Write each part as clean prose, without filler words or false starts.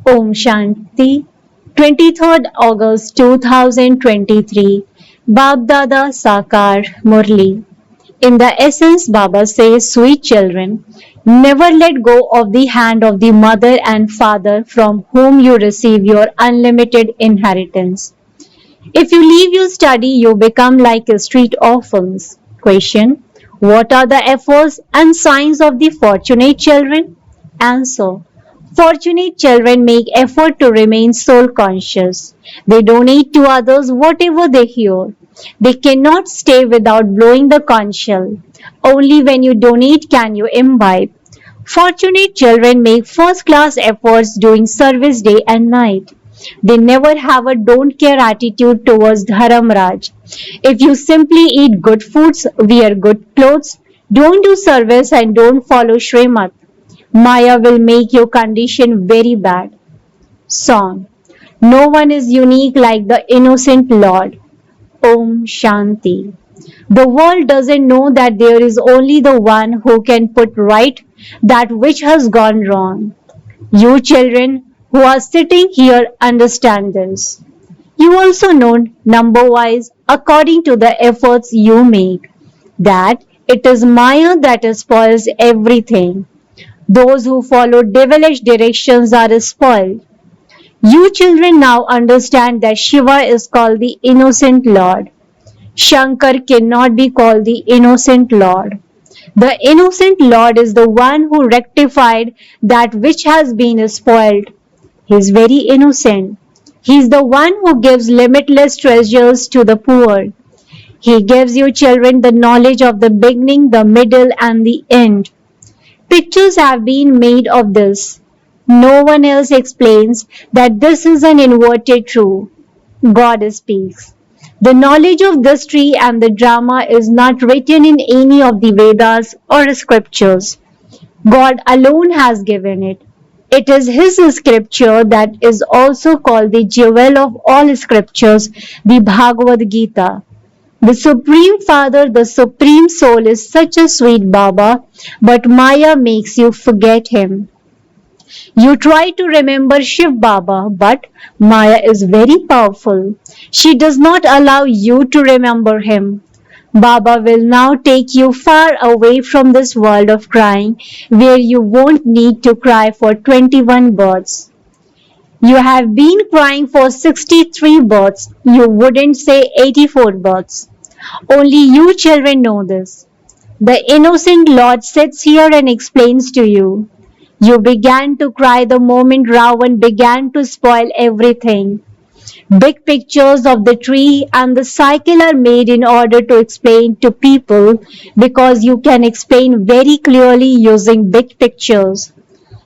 Om Shanti, 23rd August 2023, Baapdada Sakar Murli. In the essence, Baba says, sweet children, never let go of the hand of the mother and father from whom you receive your unlimited inheritance. If you leave your study, you become like a street orphans. Question: what are the efforts and signs of the fortunate children? Answer: fortunate children make effort to remain soul conscious. They donate to others whatever they hear. They cannot stay without blowing the conch shell. Only when you donate can you imbibe. Fortunate children make first class efforts during service day and night. They never have a don't care attitude towards Dharamraj. If you simply eat good foods, wear good clothes, don't do service and don't follow Srimat, Maya will make your condition very bad. Song. No one is unique like the innocent Lord. Om Shanti. The world doesn't know that there is only the one who can put right that which has gone wrong. You children who are sitting here understand this. You also know number wise according to the efforts you make that it is Maya that spoils everything. Those who follow devilish directions are spoiled. You children now understand that Shiva is called the innocent Lord. Shankar cannot be called the innocent Lord. The innocent Lord is the one who rectified that which has been spoiled. He is very innocent. He is the one who gives limitless treasures to the poor. He gives you children the knowledge of the beginning, the middle, and the end. Pictures have been made of this. No one else explains that this is an inverted truth. God speaks. The knowledge of this tree and the drama is not written in any of the Vedas or scriptures. God alone has given it. It is His scripture that is also called the jewel of all scriptures, the Bhagavad Gita. The Supreme Father, the Supreme Soul is such a sweet Baba, but Maya makes you forget Him. You try to remember Shiv Baba, but Maya is very powerful. She does not allow you to remember him. Baba will now take you far away from this world of crying, where you won't need to cry for 21 births. You have been crying for 63 births. You wouldn't say 84 births. Only you children know this. The innocent Lord sits here and explains to you. You began to cry the moment Ravan began to spoil everything. Big pictures of the tree and the cycle are made in order to explain to people because you can explain very clearly using big pictures.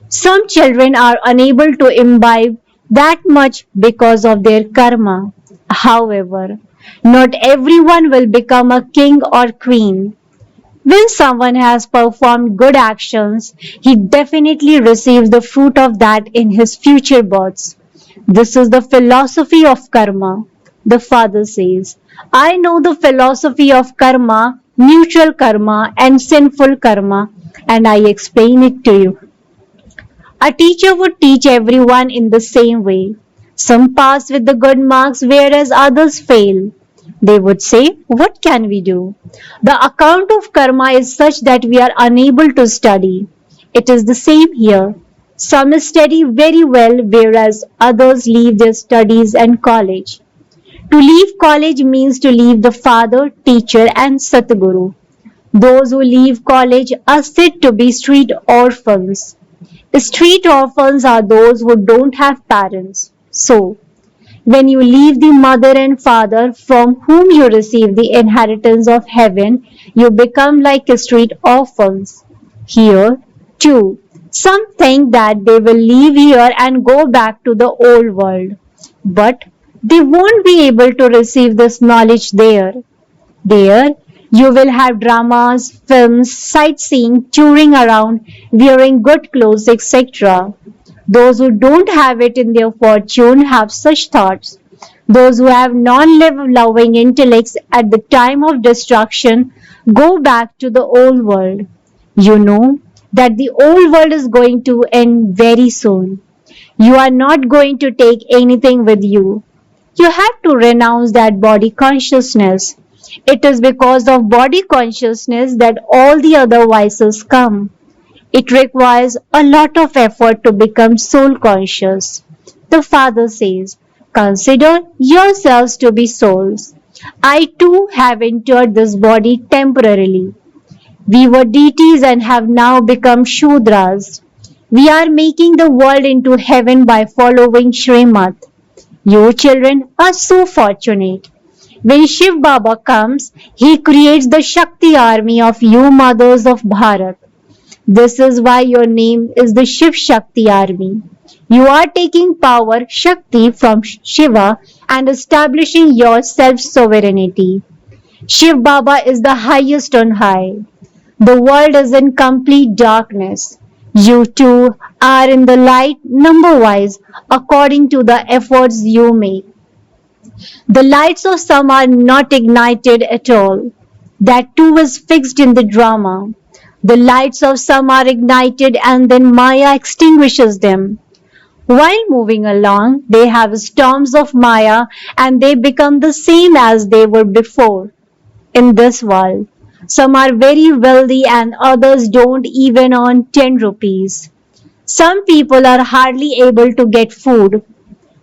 Some children are unable to imbibe that much because of their karma. However, not everyone will become a king or queen. When someone has performed good actions, he definitely receives the fruit of that in his future births. This is the philosophy of karma. The father says, I know the philosophy of karma, neutral karma, and sinful karma, and I explain it to you. A teacher would teach everyone in the same way. Some pass with the good marks, whereas others fail. They would say, what can we do? The account of karma is such that we are unable to study. It is the same here. Some study very well, whereas others leave their studies and college. To leave college means to leave the father, teacher, and Satguru. Those who leave college are said to be street orphans. Street orphans are those who don't have parents. So, when you leave the mother and father from whom you receive the inheritance of heaven, you become like street orphans. Here, too, some think that they will leave here and go back to the old world. But they won't be able to receive this knowledge there. There, you will have dramas, films, sightseeing, touring around, wearing good clothes, etc. Those who don't have it in their fortune have such thoughts. Those who have non-loving intellects at the time of destruction go back to the old world. You know that the old world is going to end very soon. You are not going to take anything with you. You have to renounce that body consciousness. It is because of body consciousness that all the other vices come. It requires a lot of effort to become soul conscious. The Father says, consider yourselves to be souls. I too have entered this body temporarily. We were deities and have now become Shudras. We are making the world into heaven by following Srimad. Your children are so fortunate. When Shiv Baba comes, he creates the Shakti army of you mothers of Bharat. This is why your name is the Shiv Shakti army. You are taking power, Shakti, from Shiva and establishing your self-sovereignty. Shiv Baba is the highest on high. The world is in complete darkness. You too are in the light number-wise according to the efforts you make. The lights of some are not ignited at all. That too is fixed in the drama. The lights of some are ignited and then Maya extinguishes them. While moving along, they have storms of Maya and they become the same as they were before. In this world, some are very wealthy and others don't even earn 10 rupees. Some people are hardly able to get food.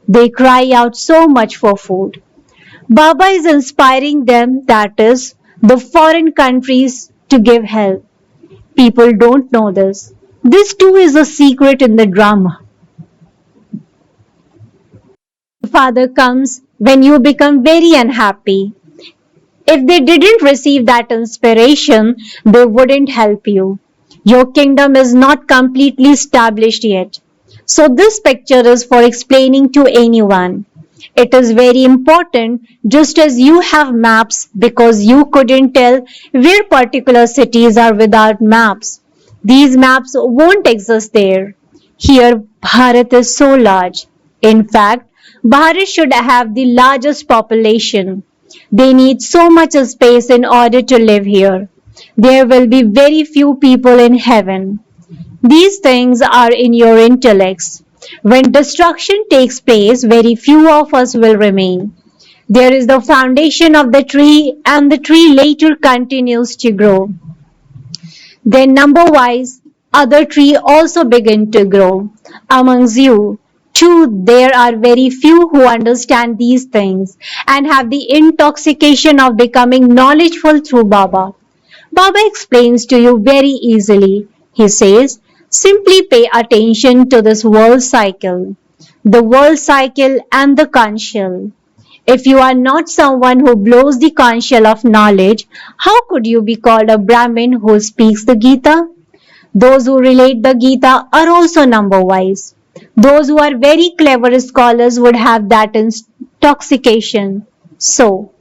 They cry out so much for food. Baba is inspiring them, that is, the foreign countries, to give help. People don't know this. This too is a secret in the drama. The Father comes when you become very unhappy. If they didn't receive that inspiration, they wouldn't help you. Your kingdom is not completely established yet. So this picture is for explaining to anyone. It is very important, just as you have maps because you couldn't tell where particular cities are without maps. These maps won't exist there. Here, Bharat is so large. In fact, Bharat should have the largest population. They need so much space in order to live here. There will be very few people in heaven. These things are in your intellects. When destruction takes place, very few of us will remain. There is the foundation of the tree, and the tree later continues to grow. Then number-wise, other trees also begin to grow. Amongst you, too, there are very few who understand these things and have the intoxication of becoming knowledgeful through Baba. Baba explains to you very easily. He says, simply pay attention to this world cycle, the world cycle and the conch shell. If you are not someone who blows the conch shell of knowledge, how could you be called a Brahmin who speaks the Gita? Those who relate the Gita are also number-wise. Those who are very clever scholars would have that intoxication. So,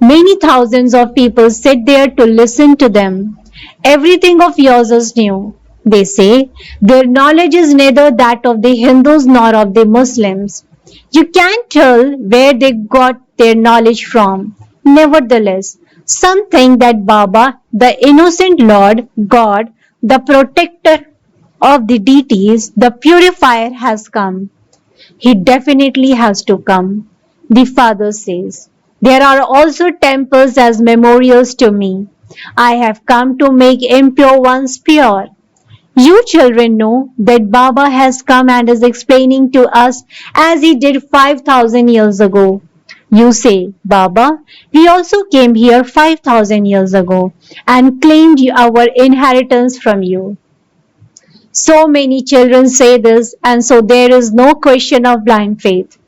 many thousands of people sit there to listen to them. Everything of yours is new. They say their knowledge is neither that of the Hindus nor of the Muslims. You can't tell where they got their knowledge from. Nevertheless, some think that Baba, the innocent Lord, God, the protector of the deities, the purifier, has come. He definitely has to come. The Father says, there are also temples as memorials to me. I have come to make impure ones pure. You children know that Baba has come and is explaining to us as he did 5,000 years ago. You say, Baba, we also came here 5,000 years ago and claimed our inheritance from you. So many children say this, and so there is no question of blind faith.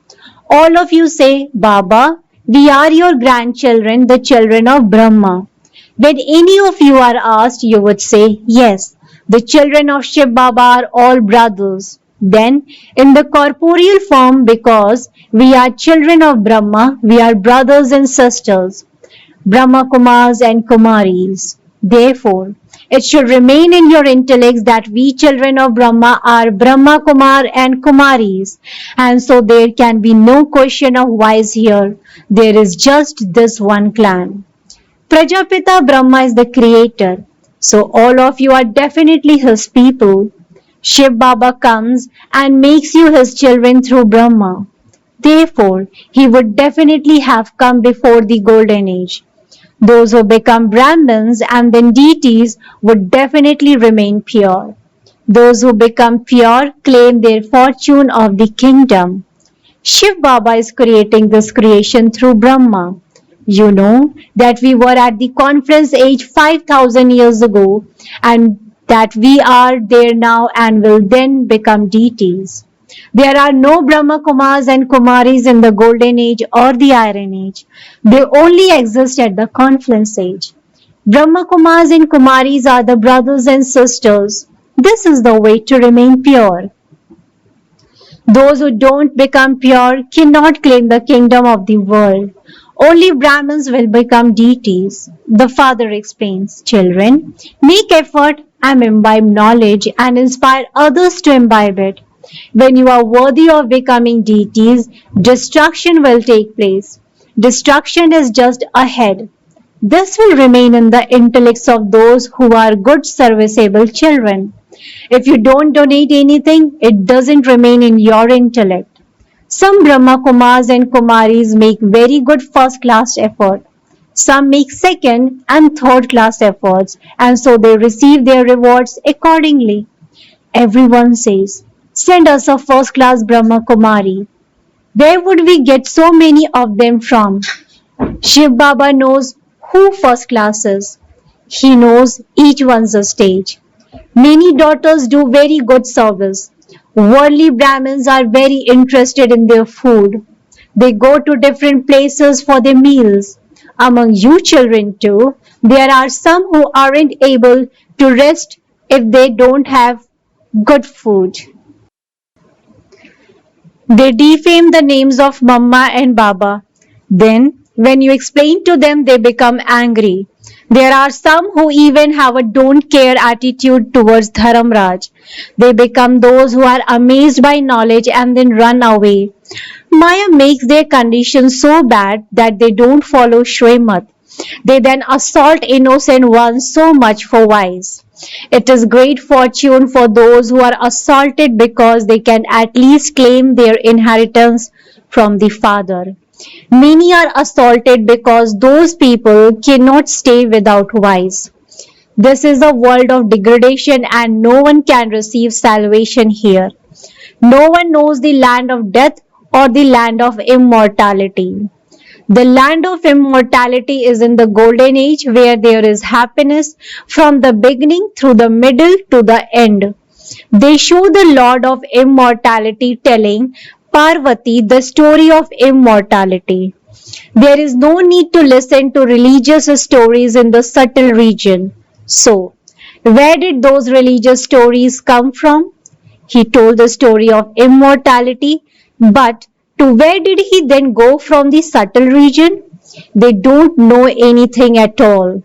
All of you say, Baba, we are your grandchildren, the children of Brahma. When any of you are asked, you would say, yes, the children of Shiv Baba are all brothers. Then, in the corporeal form, because we are children of Brahma, we are brothers and sisters, Brahma Kumars and Kumaris. Therefore, it should remain in your intellects that we children of Brahma are Brahma Kumar and Kumaris, and so there can be no question of wise here. There is just this one clan. Prajapita Brahma is the creator, so all of you are definitely his people. Shiv Baba comes and makes you his children through Brahma. Therefore, he would definitely have come before the golden age. Those who become Brahmins and then deities would definitely remain pure. Those who become pure claim their fortune of the kingdom. Shiv Baba is creating this creation through Brahma. You know that we were at the conference age 5000 years ago and that we are there now and will then become deities. There are no Brahma Kumars and Kumaris in the golden age or the iron age. They only exist at the confluence age. Brahma Kumars and Kumaris are the brothers and sisters. This is the way to remain pure. Those who don't become pure cannot claim the kingdom of the world. Only Brahmins will become deities. The father explains, children, make effort and imbibe knowledge and inspire others to imbibe it. When you are worthy of becoming deities, destruction will take place. Destruction is just ahead. This will remain in the intellects of those who are good serviceable children. If you don't donate anything, it doesn't remain in your intellect. Some Brahma Kumars and Kumaris make very good first class effort. Some make second and third class efforts, and so they receive their rewards accordingly. Everyone says, send us a first class Brahma Kumari. Where would we get so many of them from? Shiv Baba knows who first class is. He knows each one's a stage. Many daughters do very good service. Worldly Brahmins are very interested in their food. They go to different places for their meals. Among you children too, there are some who aren't able to rest if they don't have good food. They defame the names of Mama and Baba. Then, when you explain to them, they become angry. There are some who even have a don't care attitude towards Dharamraj. They become those who are amazed by knowledge and then run away. Maya makes their condition so bad that they don't follow Shrimat. They then assault innocent ones so much for wise. It is great fortune for those who are assaulted because they can at least claim their inheritance from the father. Many are assaulted because those people cannot stay without wise. This is a world of degradation and no one can receive salvation here. No one knows the land of death or the land of immortality. The land of immortality is in the golden age where there is happiness from the beginning through the middle to the end. They show the Lord of immortality telling Parvati the story of immortality. There is no need to listen to religious stories in the subtle region. So, where did those religious stories come from? He told the story of immortality, but to where did he then go from the subtle region? They don't know anything at all.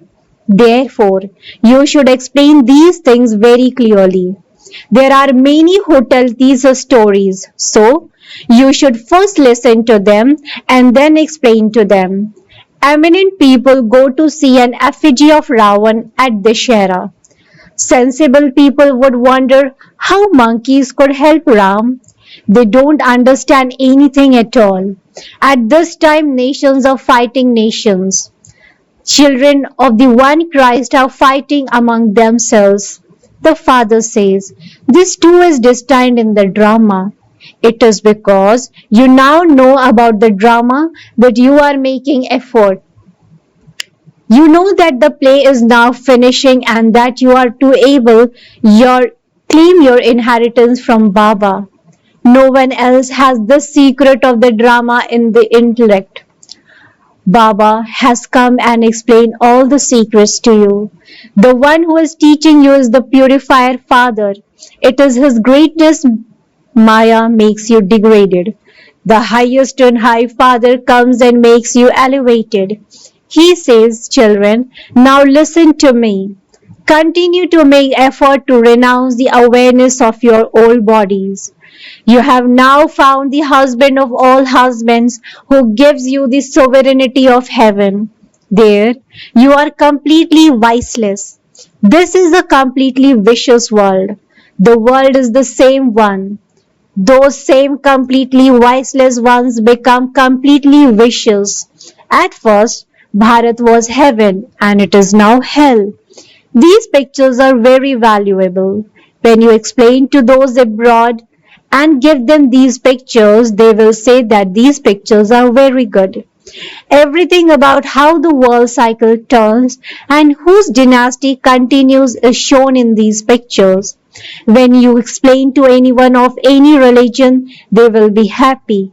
Therefore, you should explain these things very clearly. There are many who tell these stories, so you should first listen to them and then explain to them. Eminent people go to see an effigy of Ravan at Dashera. Sensible people would wonder how monkeys could help Ram. They don't understand anything at all. At this time, nations are fighting nations. Children of the one Christ are fighting among themselves. The Father says, this too is destined in the drama. It is because you now know about the drama that you are making effort. You know that the play is now finishing and that you are to claim your inheritance from Baba. No one else has the secret of the drama in the intellect. Baba has come and explained all the secrets to you. The one who is teaching you is the purifier Father. It is his greatness Maya makes you degraded. The highest and high Father comes and makes you elevated. He says, children, now listen to me. Continue to make effort to renounce the awareness of your old bodies. You have now found the husband of all husbands who gives you the sovereignty of heaven. There, you are completely viceless. This is a completely vicious world. The world is the same one. Those same completely voiceless ones become completely vicious. At first, Bharat was heaven and it is now hell. These pictures are very valuable. When you explain to those abroad and give them these pictures, they will say that these pictures are very good. Everything about how the world cycle turns and whose dynasty continues is shown in these pictures. When you explain to anyone of any religion, they will be happy.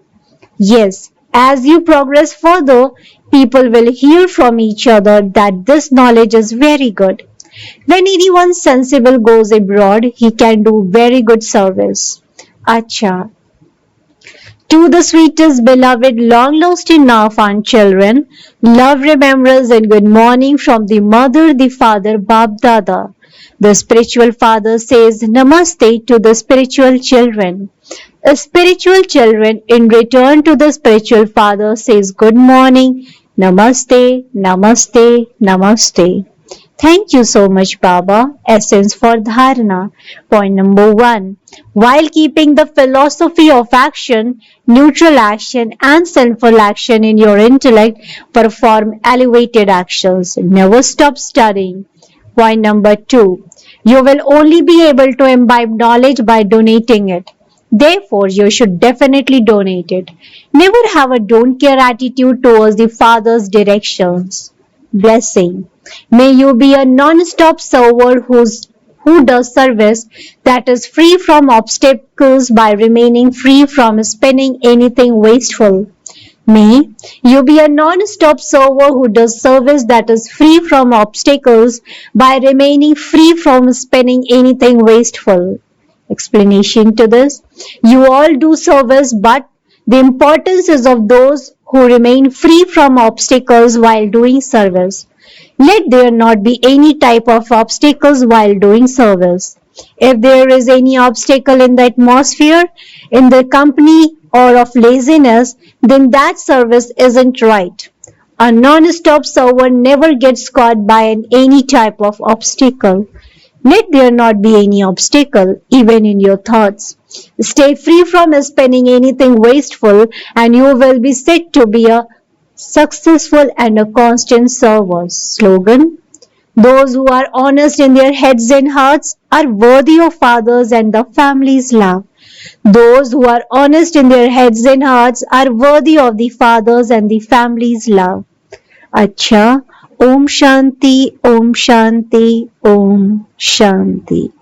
Yes, as you progress further, people will hear from each other that this knowledge is very good. When anyone sensible goes abroad, he can do very good service. Acha. To the sweetest beloved, long lost in our fond children, love, remembrance, and good morning from the mother, the father, Baapdada. The spiritual father says Namaste to the spiritual children. The spiritual children, in return to the spiritual father, says good morning, Namaste, Namaste, Namaste. Thank you so much, Baba. Essence for Dharana. Point number 1. While keeping the philosophy of action, neutral action, and sinful action in your intellect, perform elevated actions. Never stop studying. Point number 2. You will only be able to imbibe knowledge by donating it. Therefore, you should definitely donate it. Never have a don't care attitude towards the Father's directions. Blessing. May you be a non-stop server who does service that is free from obstacles by remaining free from spending anything wasteful. May you be a non-stop server who does service that is free from obstacles by remaining free from spending anything wasteful. Explanation to this. You all do service, but the importance is of those who remain free from obstacles while doing service. Let there not be any type of obstacles while doing service. If there is any obstacle in the atmosphere, in the company, or of laziness, then that service isn't right. A non-stop server never gets caught by any type of obstacle. Let there not be any obstacle, even in your thoughts. Stay free from spending anything wasteful, and you will be said to be a successful and a constant server. Slogan. Those who are honest in their heads and hearts are worthy of fathers and the family's love. Those who are honest in their heads and hearts are worthy of the fathers and the family's love. Acha. Om Shanti, Om Shanti, Om Shanti.